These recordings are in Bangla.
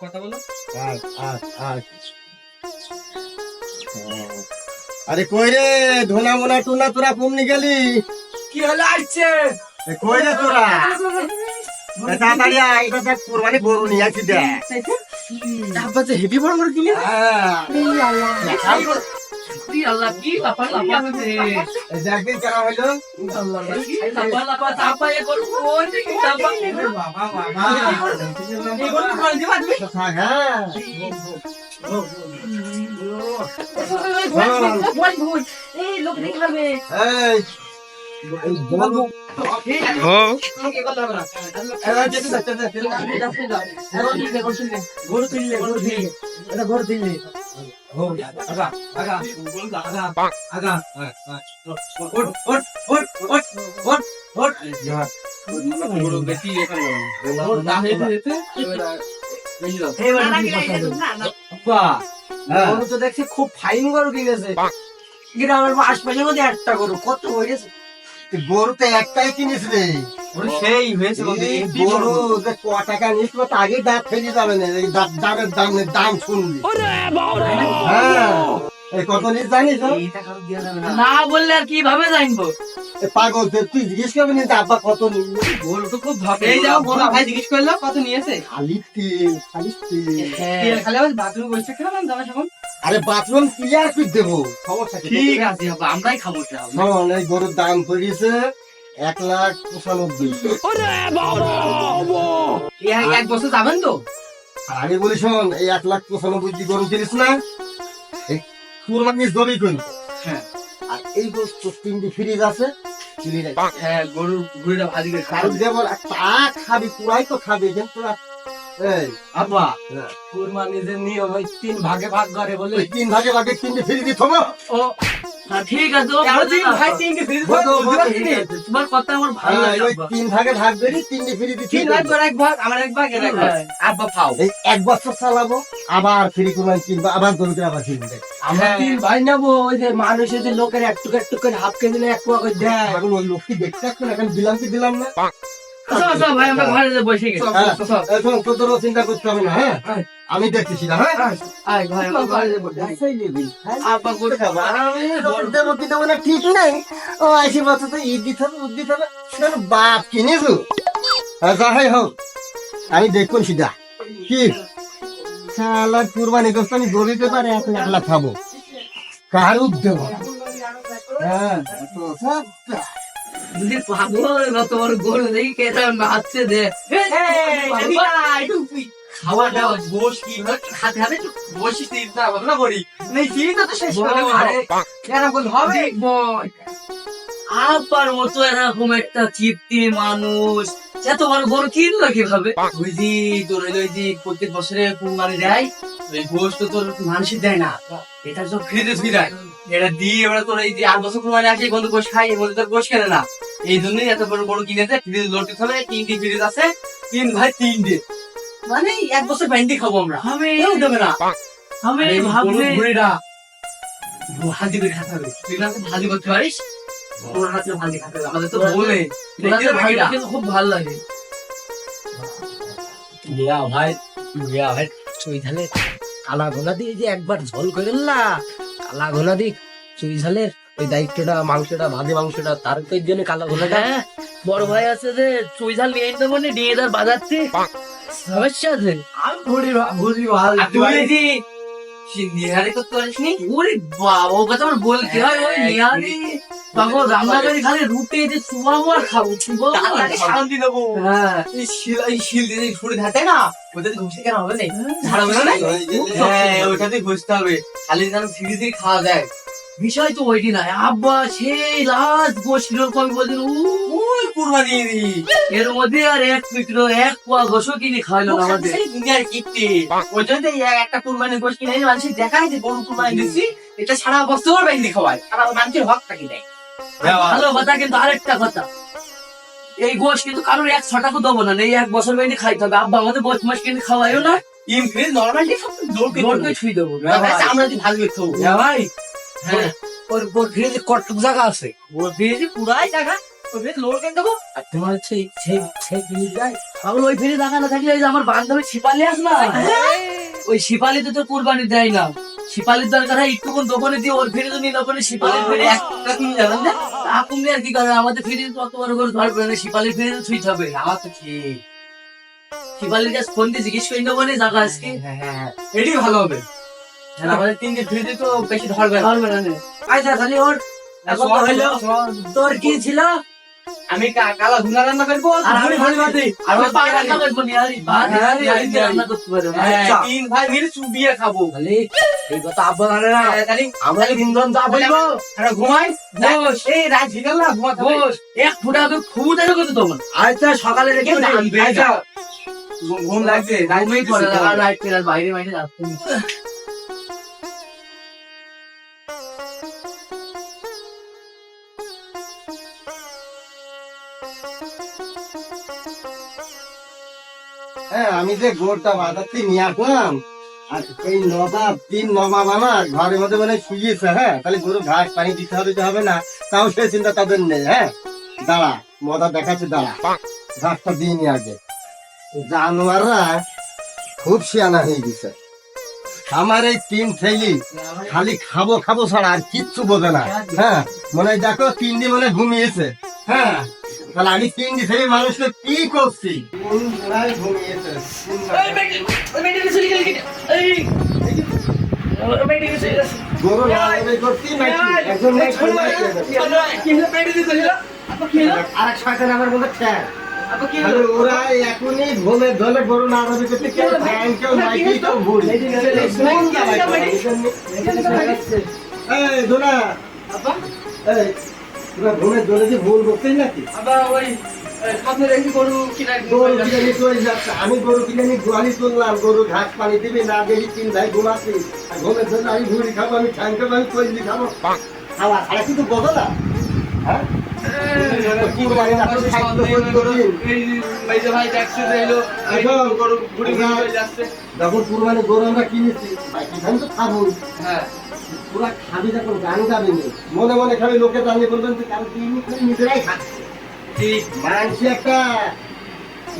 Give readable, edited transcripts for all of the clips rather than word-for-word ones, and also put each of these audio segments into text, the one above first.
কথা বলো। আরে কই রে ধোনা মোনা টুনা তোরা কমনি গেলি? কি হলো আসছে? কই রে তোরা? তাড়াতাড়ি আয়, এটা দেখ কুরবানি গরু নিয়ে আসি দেখ। আব্বা তো হেভি বড় করে কিনে। আল্লাহ কি লাপা লাপা রে একদিন কেন হইলো? আল্লাহ কি লাপা লাপা চাপা এ করব ওই দেখি চাপা বাবা বাবা এই করব কোন দিবা তুমি থাক হ্যাঁ। এই লোক দেখাবে এই গরু গরু তুললে গরু দিলে এটা গরু দিলে আগা আগা আগা আগা ওট ওট ওট ওট ওট ওট গরু বেশি এখানে ওর দাম হেতে গরু তো দেখছি খুব ফাইন গরু কিনেছে গ্রামের আশপাশের মধ্যে একটা গরু কত হয়েছে গরু তো একটাই কিনিস রে। সেই হয়েছে এই গরু যে ক টাকা নিস তো আগে দাঁত ফেলে যাবে না, এই দামের দাম শুনবি। হ্যাঁ এই কত নিস জানিস? না বললে আর কিভাবে জানবো? পাগল তুই জিজ্ঞেস করবি না আব্বা কত নিস? গরু তো খুব ভাবে এই যাও বড় ভাই জিজ্ঞেস করলো কত নিয়েছে। খালি তেল খালি তেল খালি আবার বাথরুম বসে খেলাম দাদা এখন। আরে বাথরুম ক্লিয়ার করে দেবো, সমস্যা কি? ঠিক আছে আব্বা আমরাই খাবো। শোন এই গরুর দাম পড়িয়েছে 1,95,000। এক বছর যাবেন তো? আর আমি বলি শোন এই 1,95,000 দিয়ে গরু কিনিস না, এই কুরবানি জমি কিনবো। হ্যাঁ আর এই বস্তু 3টি ফ্রিজ আছে, হ্যাঁ গরু গুড়িটা ভাজি করে খাই কারণ দেবো তা খাবি পুরাই তো খাবি কিন্তু এই আব্বা কুরবানি যে নিয়ম ওই 3 ভাগে ভাগ করে বলে ওই 3 ভাগে ভাগে 3টি ফ্রিজ দিতে হবে। ও ঠিক আছে ও আর তিন ভাই 3টি ফ্রিজ তোমার কথা আমার ভালো লাগে ওই 3 ভাগে ভাগ করে 3টি ফ্রিজ দিতে 3 ভাগ করে এক ভাগ আমার এক ভাগ এর এক ভাগ আব্বা খাও। এই 1 বছর চালাবো আবার ফ্রি কুরবানি কিনবো আবার গরুকে আবার কিনবে। আমরা 3 ভাই নেবো ওই যে মানুষের যে লোকের একটু একটু করে হাফ কেজি না 1 পোয়া করে দেয়। এখন ওই লোকটি দেখতে আসছেন এখন দিলাম কি দিলাম না। আচ্ছা ভাই আমরা ঘরে যে বসে গেছি হ্যাঁ, এখন তোদেরও চিন্তা করতে হবে না। হ্যাঁ আমি দেখতেছি না। হ্যাঁ আয় ভাই আমরা ঘরে যে বসে আব্বা করে খাবা দেবো কি দেবো না ঠিক নেই। ও 80 বছর তো ঈদ দিতে হবে উদ দিতে হবে সেটা বাপ কিনেছো। যাই হোক আমি দেখুন সিধা কি শালা কুরবানি গোস্ত আমি গরিতে পারে এখন 1 লাখ খাবো কার উদ্যোগ। হ্যাঁ তো সব যদি পাগল না তোমার গরু দেখি কেটা নাচছে দে খাওয়া দাওয়া বস কি খাতে খাতে বসিস চিন্তা ভাবনা করি নেই চিন্তা তো শেষ করে কেন বল হবে আব্বার মতো এরকম একটা চিপটি মানুষ এত বড় গরু কিনলো কিভাবে? বুঝি তোর ওই যে প্রত্যেক বছরে কুরবানি দেয় ওই গোশ তো তোর মানুষই দেয় না, এটা সব ফ্রিতে থুই দেয়। এটা দিয়ে ওরা তোর এই যে 8 বছর কুরবানি আসে বন্ধু গোশ খাই এর মধ্যে তোর গোশ কেনে না, এই জন্যই এত বড় বড় কিনেছে। ফ্রিজ লোডে হবে 3টি ফ্রিজ আছে 3 ভাই 3 মানে 1 বছর ব্যান্ডি খাবো আমরা। আমি কেউ দেবে না। আমি এই ভাবলে ঘুড়িটা ভাজি করে খাতে হবে, তুই না ভাজি করতে পারিস তোর হাতে ভাজি খাতে হবে। আমাদের তো বলে ভাইটা কিন্তু খুব ভালো লাগে। ভাই চুই ঝালের কালা ঘোলা দিয়ে যে একবার ঝোল করে না, কালা ঘোলা দিয়ে চুই ঝালের ওই দায়িত্বটা মাংসটা ভাজি মাংসটা তার জন্য কালা ঘোলাটা। হ্যাঁ বড় ভাই আছে যে চুই ঝাল নিয়ে নিতে মানে নিয়ে তার বাজাচ্ছে সমস্যা আছে। আমি ঘুড়ি ভালো তুই যে নিহারি করতে পারিস নি? ওরে বাবা ও কথা আমার বলতে হয় ওই নিয়ারি তখন রান্না করে খালি রুটি যে চুমাবো আর খাবো তাড়াতাড়ি শান্তি দেবো। হ্যাঁ এই শিল দিয়ে ছুড়ে ধাতে না ওদের ঘুষতে কেন হবে না, ঝাড়াবে না? হ্যাঁ ওইটাতে ঘুষতে হবে, খালি যেন ধীরে ধীরে খাওয়া যায়। বিষয় তো ওইটি নাই আব্বা সেই লাস্ট বসছিল কবি বলছিল ওই কুরবানি এর মধ্যে আর এক পিঠলো এক পোয়া গোসো কিনে খাইলো না আমাদের। দুনিয়ার কীর্তি ওই জন্য একটা কুরবানি গোশ কিনে এনে মানুষের দেখায় যে গরু কুরবানি দিচ্ছি, এটা সারা বছর বাইন্দি খাওয়ায়, সারা মানুষের হক থাকি দেয়। ভালো কথা কিন্তু আরেকটা কথা এই গোশ কিন্তু কারোর 100 টাকা দেবো না, এই 1 বছর বাইনি খাইতে হবে। আব্বা আমাদের 5 মাস কিন্তু খাওয়াইও না, ইনক্রিজ নরমালি সব জোরকে ছুঁই দেবো। আমরা যদি ভালো দেখতে ভাই হ্যাঁ ওর ফ্রিজে কটটুক জায়গা আছে, ও বেশি পুরাই টাকা লোড কেন দেবো আর তোমার সেই সেই সেই ফ্রিজ যায় পাগল ওই ফিরে টাকা না থাকলে এই যে আমার বান্ধবী শিপালি আস না, ওই শিপালিতে তো কুরবানি দেয় না। শিপালির দরকার হয় একটুকুন দোকানে দিয়ে ওর ফিরে তো নিয়ে দোকানে শিপালির ফিরে একটা কিনে যাবেন না, আপনি আর কি করেন? আমাদের ফিরে কত বড় করে ধরবেন, শিপালির ফিরে তো ছুঁইতে হবে। আমার তো ঠিক। শিপালির কাছে ফোন দিয়ে জিজ্ঞেস করে নেবো জায়গা আজকে। হ্যাঁ, এটাই ভালো হবে। আমাদের 3 দিন ফ্রিতে তো বেশি ধরবে না। ধরবে না নে। আচ্ছা খালি ওর এখন তো হইলো, তোর কি ছিল? আমি কালা ভুনা রান্না করবো আর আমি ভালো বাদে আর আর ওই পাগল রান্না করবো নি, আরে বাদ হ্যাঁ, আরে রান্না করতে পারো না। হ্যাঁ, আচ্ছা 3 ভাই মিলে চুবিয়ে খাবো। খালি এই কথা আব্বা জানে না, খালি আমরা তিনজন যা বলবো আমরা ঘুমাই। বস। এই রাত বিকাল না ঘুমাতে হবে। বস, এক ফুটা আমি খুব দেরি করতে তোমার। আচ্ছা সকালে রেখে জানবে, আচ্ছা ঘুম লাগছে। ঘুমিয়ে পড়ে আর রাইট ফেরার বাইরে বাইরে যাচ্ছে। হ্যাঁ, আমি যে গোড়টা বাজারতে নিয়ে আসলাম, আর এই নবাব 3 নবাব আমার ঘরের মধ্যে মানে শুয়েছে। হ্যাঁ, তাহলে গরু ঘাস পানি দিতে হবে তো হবে না, তাও সে চিন্তা তাদের নেই। হ্যাঁ, দাঁড়া, মজা দেখাচ্ছে, দাঁড়া, ঘাসটা দিয়ে নিয়ে আগে। জানোয়াররা খুব শিয়ানা হয়ে গেছে। আমার এই 3 ছেলে খালি খাবো খাবো ছাড়া আর কিচ্ছু বোঝে না। হ্যাঁ, মনে হয় দেখো 3 দিন মনে হয় ঘুমিয়েছে। হ্যাঁ, তাহলে আমি 3 দিন ছেলে মানুষকে কি করছি? কোন বেলায় ঘুমিয়েছে? কোন বেলায়? গরু লাগাবে করছি নাকি? একজন নাই ঘুমাইছে। আরেক শয়তান আমার মধ্যে ঠ্যাক। তাহলে ওরা এখনই ঘুমে ধরে গরু না ধরে করতে কেউ ঠ্যাং, কেউ নাইটি, কেউ ভুড়ি। কোন জ্বালায় করে? এই দোলা, এই তোরা ঘুমে ধরে যে ভুল করছিস নাকি? গরু কিনে নিয়ে চলে যাচ্ছে। আমি গরু কিনে নিয়ে গোয়ালি তুললাম, গরু ঘাস পানি দিবি না, দেখি 3 ভাই ঘুমাচ্ছি। আর ঘুমের জন্য আমি ভুড়ি খাবো, আমি ঠ্যাং খাবো, আমি কইলি খাবো। খাওয়া ছাড়া কিন্তু বোঝো না? হ্যাঁ, কুরবানির এত খাদ্য করি। যখন কুরবানি গরু আমরা কিনেছি, ভাই এখানে তো খাবো। পুরা খাবি, যখন গান গাবি নি, মনে মনে খাবি, লোকে জানলে বলবেন যে কারণ তিনি খালি নিজেরাই খাচ্ছে। ঠিক, মানসি একটা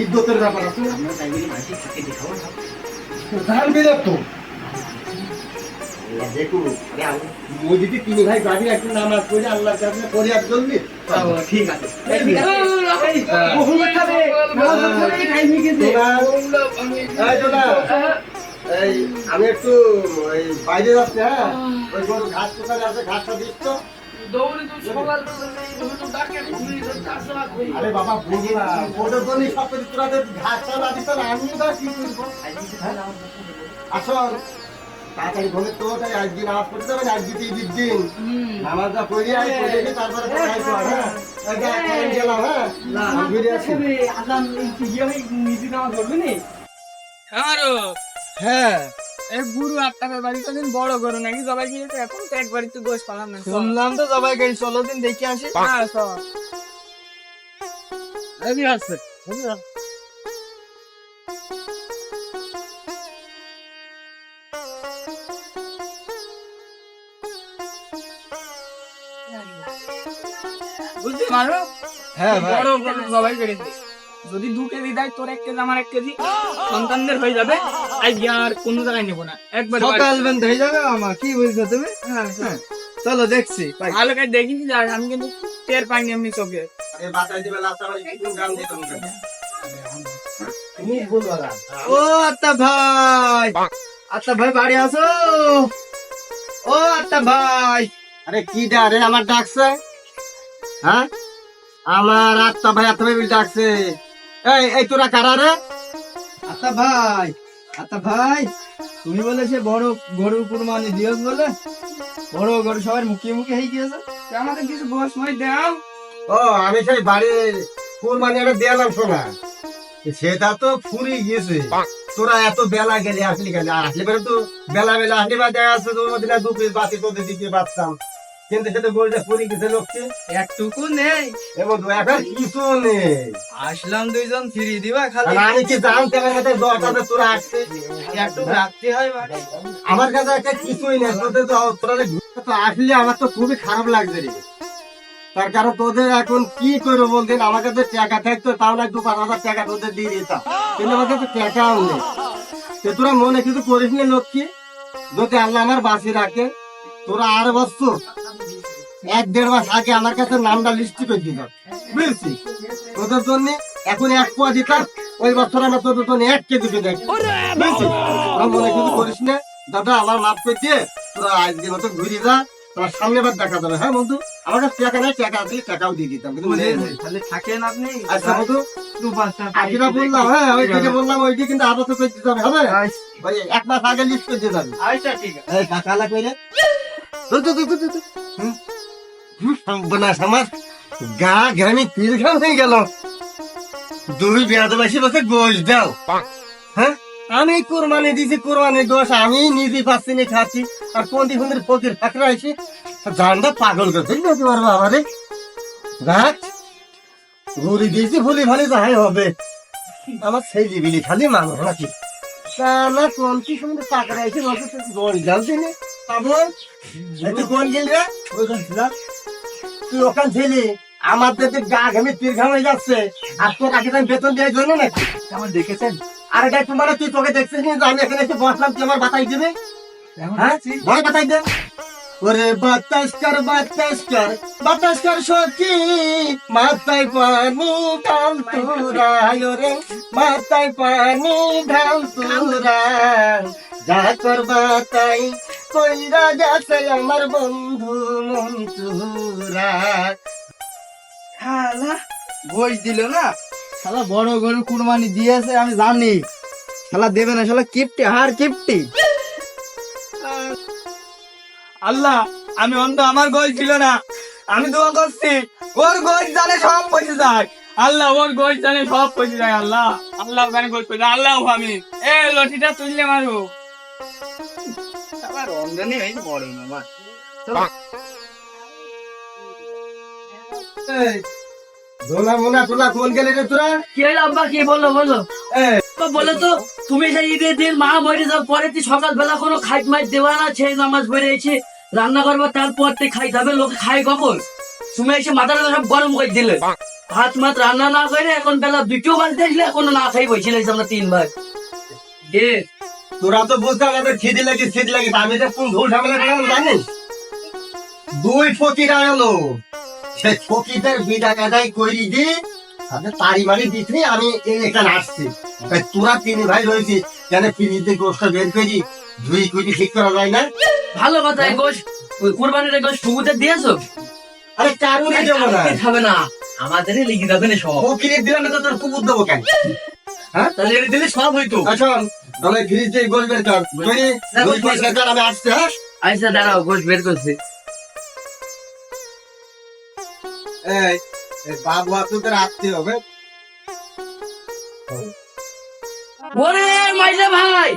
ইজ্জতের ব্যাপার আছে। আমরা তাই বলি মানসি থাকে দেখাবো না, জানবি না তো। দেখুন, ওই যদি 3 ভাই যাবি, একটু নামাজ পড়ে আল্লাহর কাছে ফরিয়াদ করবি। ঠিক আছে। এই আমি একটু ওই বাইরে যাচ্ছি। হ্যাঁ, ওই গরু ঘাস কোথায় আছে, ঘাসটা দিস তো। আরে বাবা, বুঝলাম ওদের জন্য সব কিছু, তোরা ঘাসটা না দিস না, আমি বা কি করবো? আসল তাড়াতাড়ি ঘুমে তো, তাই একদিন নামাজ পড়তে যাবেন, একদিন ঈদের দিন নামাজটা পড়ে আয়, পড়ে গিয়ে তারপরে পড়াই কর। হ্যাঁ, গেলাম। হ্যাঁ, ঘুরে আসি। হ্যাঁ, এই বুড়ো আপনার বাড়িতে দিন বড় গরু নাকি জবাই গিয়েছে, এখন তো একবারই তো গোশ পালাম না। শুনলাম তো সবাই গাড়ি, চলো দিন দেখে আসি। হ্যাঁ, চল। বুঝলি মারো? হ্যাঁ ভাই, বড় গরু জবাই করেছে। যদি 2 কেজি দেয়, তোর 1 কেজি আমার 1 কেজি, সন্তানদের হয়ে যাবে। আজকে আর কোনো জায়গায় নেবো না, একবার সকাল বেলা হয়ে যাবে আমার, কি বুঝছো তুমি? হ্যাঁ, চলো দেখছি। ভালো করে দেখিনি, আমি কিন্তু টের পাইনি এমনি চোখে। আরে বাতাই দিবে, লাস্ট আবার কি গান দিতে হবে? তুমি বলবা না। ও আত্তা ভাই, আত্তা ভাই বাড়ি আসো। ও আত্তা ভাই, আরে কি ডারে আমার ডাকছে? হ্যাঁ, আমার আত্মা ভাই, আত্মা ভাই ডাকছে। এই তোরা কারা রে? আত্তা ভাই, আত্তা ভাই, তুমি বলে সে বড় গরু কুরবানি দিও বলে, বড় গরু সবার মুখে মুখে হয়ে গিয়েছে। আমাকে কিছু গোশ মই দাও। ও, আমি সেই বাড়ির কুরবানি একটা দিলাম, শোনা সেটা তো ফুরি গিয়েছে। তোরা এত বেলা গেলে আসলি কেন? আসলে পরে তো বেলা বেলা আসলে বা দেখা যাচ্ছে তোর মধ্যে 2 পিস বাতি তোদের দিকে বাঁচতাম, কিন্তু সেটা গরুটা ফুরি গেছে লোককে। একটুকু নেই, এবং এখন কিছু নেই। আসলাম 2 জন ফিরি দিবা খালি। আর আমি কি জানতে পারি না 10 তোরা আসছে? একটু রাখতে হয় বাড়ি। আমার কাছে একটা কিছুই নেই, তোদের তো তোরা যে তো আসলে আমার তো খুবই খারাপ লাগছে রে। তার কারণ তোদের এখন কি করবো বলতেন, আমার কাছে টাকা থাকতো তাও না 2-5 হাজার টাকা তোদের দিয়ে দিতাম, কিন্তু আমার কাছে টাকাও নেই। তো তোরা মনে কিছু করিস না লক্ষ্মী, যদি আল্লাহ আমার বাঁচিয়ে রাখে তোরা আর বছর 1-1.5 মাস আগে আমার কাছে নামটা লিস্ট করে দিতাম, বুঝছিস? তোদের জন্য এখন 1 পোয়া দিতাম, ওই বছর আমরা তোদের জন্য 1 কেজি দিতাম, বুঝছিস? তোরা মনে কিছু করিস না দাদা, আমার মাফ করে দিয়ে তোরা আজকের মতো ঘুরে যা, তোমার সামনে বার দেখা যাবে। হ্যাঁ বন্ধু, আমার কাছে টাকা নেই, টাকা দিয়ে টাকাও দিয়ে দিতাম, কিন্তু নেই। তাহলে থাকেন আপনি আচ্ছা বন্ধু, 2-5টা আজকে বললাম, হ্যাঁ ওই যেটা বললাম ওইটি কিন্তু আবার তো করে দিতে হবে, হবে? ওই 1 মাস আগে লিস্ট করে দিতে হবে। আচ্ছা ঠিক আছে। এই টাকা লাগবে রে, সর্বনাশ, আমার গা ঘামি তিল ঘাম হয়ে গেল। 2 বেয়াদবাসী বসে গোশ দাও, হ্যাঁ? আমি কোরবানি দিছি, কোরবানির গোশ আমি নিজে পাচ্ছি না, খাচ্ছি, আর কোন দিকে ফকির ফাঁকরা আইসি জানটা পাগল করছে নাকি পারবো আমারে। রাখ ঘুরি দিয়েছি, ভুলি ভালি যাই হবে, আমার সেই বিলি খালি মানুষ নাকি তা না, কোন কি সুন্দর পাকড়া আইসি বসে গোল জানছি না। তারপর তুই কোন গেলি রে? তুই ওখান ছিলি, আমার তো গা ঘামে তীর ঘাম হয়ে যাচ্ছে, আর তোর আগে আমি বেতন দেওয়ার জন্য নাকি আমার দেখেছেন আর এটা তোমার, তুই তোকে দেখছিস না যে আমি এখানে এসে বসলাম, তুই আমার বাতাই দেবে? হ্যাঁ ভয় বাতাই দে। ওরে বাতাস কর সখী, মাথায় পানি ঢাল তুরা, ওরে মাথায় পানি ঢাল তুরা, যা করবা তাই কইরা গেছে আমার বন্ধু মন্তুরা। শালা ঘোষ দিল না, শালা বড় গরু কুরবানি দিয়েছে আমি জানি, শালা দেবে না, শালা কিপটি হার কিপটি। আল্লাহ আমি অন্ধ, আমার গোশ ছিল না, আমি দোয়া করছি ওর গোশ জানে সব পয়সা যায়, আল্লাহ ওর গোশ জানে সব পয়সা যায়, আল্লাহ আল্লাহ জানে গোশ পয়সা, আল্লাহ আমি এ লঠিটা তুললে মারু। আবার রমজানে হয়েছে বড় মামা। ধোলা মোনা তোলা কোন গেলে রে তোরা? কে আব্বা কি বললো তো বলে তো, তুমি সেই ঈদের দিন মা মরে যাওয়ার পরে তুই সকালবেলা কোনো খাইট মাইট দেওয়া না, সেই নামাজ পড়ে এসে রান্না করবো, তারপর তুই খাইতে হবে, লোকে খাই কখন? তুমি এসে মাথাটা সব গরম করে দিলে, ভাত মাত রান্না না করে এখন বেলা 2টো বাজতে আসলে এখনো না খাই বসে লাগছে আমরা 3 ভাই। তোরা তো বুঝতে আমাদের খিদি লাগে, আমি তো কোন ভুল ঝামেলা করলাম জানিস? 2 ফকির আলো, সে ফকিরদের বিদা কাদাই করি দি, তাদের তারি মারি দিতে আমি এখানে আসছি। তাই তোরা 3 ভাই রয়েছি, কেন ফিরিতে গোষ্ঠ বের করি, ধুই কুই ঠিক করা যায় না? ভালো কথা, এই গোশ কোরবানির গোশ ফুগুতে দিয়েছো? আরে কারণ দেবো না, খাবে না, আমাদের লিখে যাবে না সব। ফকিরের দিলাম না তো তোর কুকুর দেবো কেন? হ্যাঁ তাহলে এটা দিলে সব হইতো। আচ্ছা তাহলে ফিরিতে গোল বের কর, দুই পয়সা কর, আমি আসছি। হ্যাঁ আচ্ছা দাঁড়াও, গোশ বের করছি। এই বাবু আপনাদের আসতে হবে। ওরে মাইলে ভাই,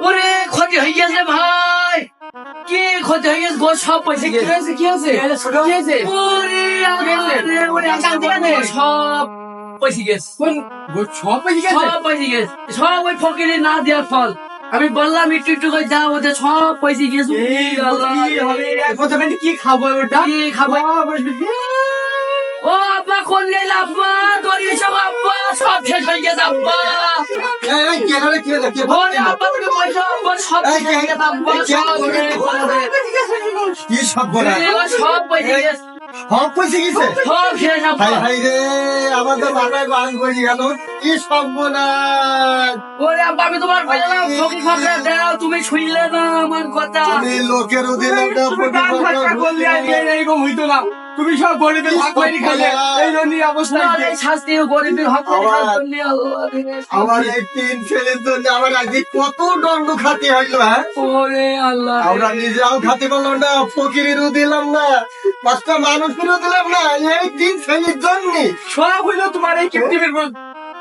ওরে ক্ষতি হয়ে গেছে ভাই, কি ক্ষতি হয়ে গেছে? গোশ সব পয়সা গেছে। কি আছে ওরে ওরে সব পয়সা গেছে, সব পয়সা গেছে, সব ওই ফকিরে না দেওয়ার ফল। আমি বললাম একটু একটু করে যাও, ওদের সব পয়সা গেছে। কি খাবো ওটা? কি খাবো? ও আব্বা কোন গেল আব্বা, দড়ি সব আব্বা সব শেষ হয়ে গেছে আব্বা। এই কে রে, কে রে, কে ওরে আব্বা তুমি পয়সা আব্বা সব শেষ হয়ে গেছে আব্বা, কি সব বলা? সব পয়সা গেছে, সব পয়সা গেছে? সব শেষ আব্বা। হাই হাই রে, আমাদের মাথায় বান করে গেল, কি সব বলা? ওরে আব্বা আমি তোমার বললাম ফকির ফাকরা দাও, তুমি শুনলে না আমার কথা। তুমি লোকের দিলাম না, বললে এরকম হইতো না, তুমি সব গরিবের হক মারি খাইলে এই জন্য অবস্থা। এই শাস্তি গরিবের হক জন্য আল্লাহ দিলে। আমার এই 3 ছেলের জন্য আমার আজকে কত দণ্ড খাতে হইলো। হ্যাঁ ওরে আল্লাহ, আমরা নিজেও খাতে পারলাম না, ফকিরেরও দিলাম না, 5টা মানুষেরও দিলাম না, এই 3 ছেলের জন্য। সব হইলো তোমার এই কিপ্টিমের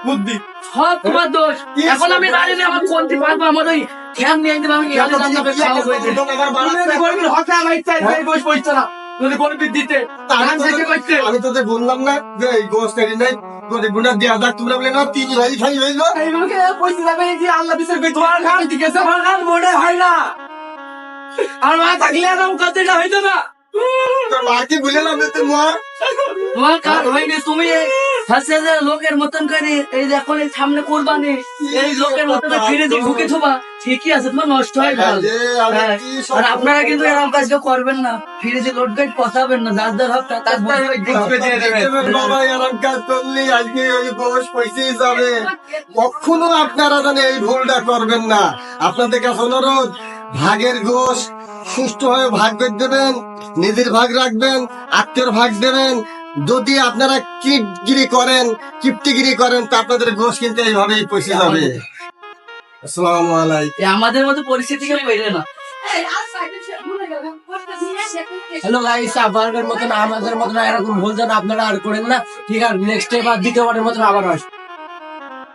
বুদ্ধি। সব তোমার দোষ। এখন আমি জানি না আমার কোনটি পারবো, আমার ওই ঠ্যাং নিয়ে দিলাম, আমি গেলে জানতে খাওয়া হয়ে যায়। গরিবের হক আমার ইচ্ছা বস পড়ছে না, যদি গরিবের দিতে আমি তোদের বললাম না যে এই গোষ্ঠী নাই, গরিব গুণা দেওয়া যাক, তোমরা বলে না 3 ভাই খাই হইলো। এইগুলোকে পয়সা যাবে যে আল্লাহ বিচার করে তোমার খান ঠিক আছে, আমার খান মনে হয় না, আর মা থাকলে এরকম কথাটা হইতো না। তোর মাকে ভুলে না তোর মা তোমার কাজ হয়নি, তুমি এই হাসে হাসে লোকের মতন করে এই যে এখন এই সামনে কোরবানি এই লোকের মতন ফিরে দিয়ে ঢুকে থোবা ঠিকই আছে, তোমার নষ্ট হয় ভালো। হ্যাঁ, আর আপনারা কিন্তু এরকম কাজ কেউ করবেন না, ফিরে দিয়ে লোড গাইড পচাবেন না, যার যার হক তার বুঝবে দিয়ে দেবেন। বাবা এরকম কাজ করলে আজকে ওই গোশ পয়সাই যাবে। কখনো আপনারা জানে এই ভুলটা করবেন না। আপনাদের কাছে অনুরোধ, ভাগের গোশ সুষ্ঠুভাবে ভাগ করে দেবেন, নিজের ভাগ রাখবেন, আত্মীয়র ভাগ দেবেন। যদি আপনারা কিপগিরি করেন, কিপ্টিগিরি করেন, তা আপনাদের গোশ কিন্তু এইভাবেই পয়সা যাবে। আসসালামু আলাইকুম। আমাদের মতো পরিস্থিতি কেউ পেলে না। হ্যালো গাইস, আপনাদের মতন আমাদের মতন এরকম ভুল যেন আপনারা আর করেন না। ঠিক আছে, নেক্সট টাইম আর দ্বিতীয়বারের মতন আবার আসবে।